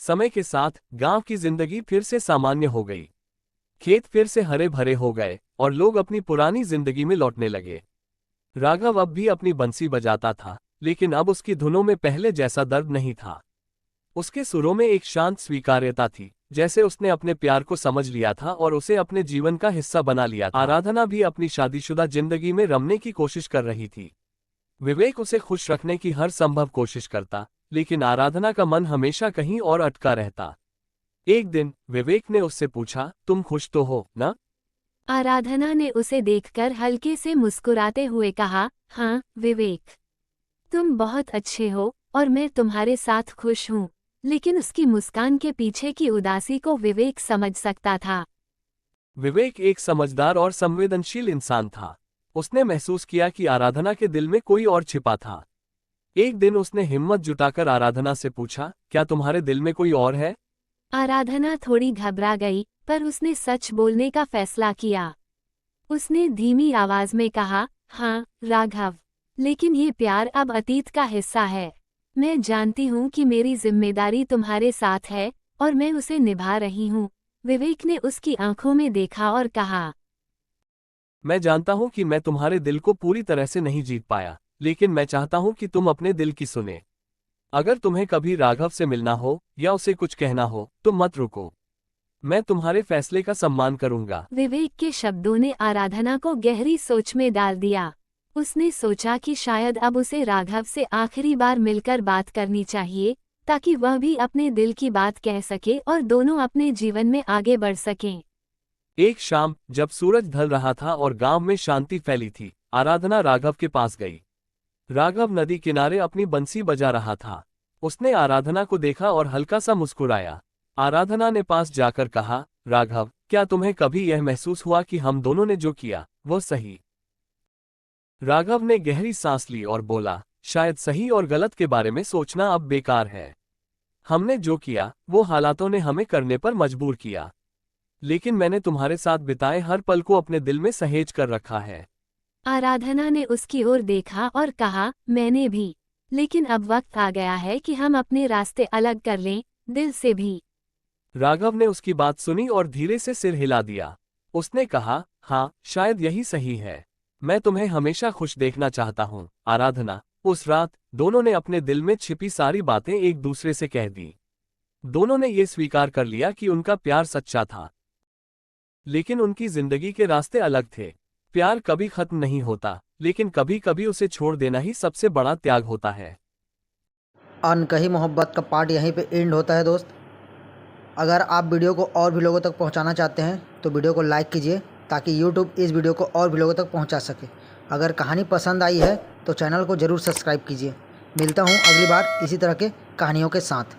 समय के साथ गांव की जिंदगी फिर से सामान्य हो गई। खेत फिर से हरे भरे हो गए और लोग अपनी पुरानी जिंदगी में लौटने लगे। राघव अब भी अपनी बंसी बजाता था, लेकिन अब उसकी धुनों में पहले जैसा दर्द नहीं था। उसके सुरों में एक शांत स्वीकार्यता थी, जैसे उसने अपने प्यार को समझ लिया था और उसे अपने जीवन का हिस्सा बना लिया था। आराधना भी अपनी शादीशुदा जिंदगी में रमने की कोशिश कर रही थी। विवेक उसे खुश रखने की हर संभव कोशिश करता, लेकिन आराधना का मन हमेशा कहीं और अटका रहता। एक दिन विवेक ने उससे पूछा, तुम खुश तो हो ना? आराधना ने उसे देखकर हल्के से मुस्कुराते हुए कहा, हाँ विवेक, तुम बहुत अच्छे हो और मैं तुम्हारे साथ खुश हूँ। लेकिन उसकी मुस्कान के पीछे की उदासी को विवेक समझ सकता था। विवेक एक समझदार और संवेदनशील इंसान था। उसने महसूस किया कि आराधना के दिल में कोई और छिपा था। एक दिन उसने हिम्मत जुटाकर आराधना से पूछा, क्या तुम्हारे दिल में कोई और है? आराधना थोड़ी घबरा गई, पर उसने सच बोलने का फैसला किया। उसने धीमी आवाज में कहा, हाँ राघव, लेकिन ये प्यार अब अतीत का हिस्सा है। मैं जानती हूँ कि मेरी जिम्मेदारी तुम्हारे साथ है और मैं उसे निभा रही हूँ। विवेक ने उसकी आंखों में देखा और कहा, मैं जानता हूं कि मैं तुम्हारे दिल को पूरी तरह से नहीं जीत पाया, लेकिन मैं चाहता हूं कि तुम अपने दिल की सुने। अगर तुम्हें कभी राघव से मिलना हो या उसे कुछ कहना हो तो मत रुको। मैं तुम्हारे फैसले का सम्मान करूंगा। विवेक के शब्दों ने आराधना को गहरी सोच में डाल दिया। उसने सोचा कि शायद अब उसे राघव से आखिरी बार मिलकर बात करनी चाहिए, ताकि वह भी अपने दिल की बात कह सके और दोनों अपने जीवन में आगे बढ़ सकें। एक शाम जब सूरज ढल रहा था और गांव में शांति फैली थी, आराधना राघव के पास गई। राघव नदी किनारे अपनी बंसी बजा रहा था। उसने आराधना को देखा और हल्का सा मुस्कुराया। आराधना ने पास जाकर कहा, राघव, क्या तुम्हें कभी यह महसूस हुआ कि हम दोनों ने जो किया वो सही? राघव ने गहरी सांस ली और बोला, शायद सही और गलत के बारे में सोचना अब बेकार है। हमने जो किया वो हालातों ने हमें करने पर मजबूर किया, लेकिन मैंने तुम्हारे साथ बिताए हर पल को अपने दिल में सहेज कर रखा है। आराधना ने उसकी ओर देखा और कहा, मैंने भी। लेकिन अब वक्त आ गया है कि हम अपने रास्ते अलग कर लें, दिल से भी। राघव ने उसकी बात सुनी और धीरे से सिर हिला दिया। उसने कहा, हाँ, शायद यही सही है। मैं तुम्हें हमेशा खुश देखना चाहता हूँ, आराधना। उस रात दोनों ने अपने दिल में छिपी सारी बातें एक दूसरे से कह दी। दोनों ने ये स्वीकार कर लिया कि उनका प्यार सच्चा था, लेकिन उनकी जिंदगी के रास्ते अलग थे। प्यार कभी खत्म नहीं होता, लेकिन कभी कभी उसे छोड़ देना ही सबसे बड़ा त्याग होता है। अनकही मोहब्बत का पार्ट यहीं पे एंड होता है दोस्त। अगर आप वीडियो को और भी लोगों तक पहुंचाना चाहते हैं तो वीडियो को लाइक कीजिए, ताकि यूट्यूब इस वीडियो को और भी लोगों तक पहुंचा सके। अगर कहानी पसंद आई है तो चैनल को ज़रूर सब्सक्राइब कीजिए। मिलता हूं अगली बार इसी तरह के कहानियों के साथ।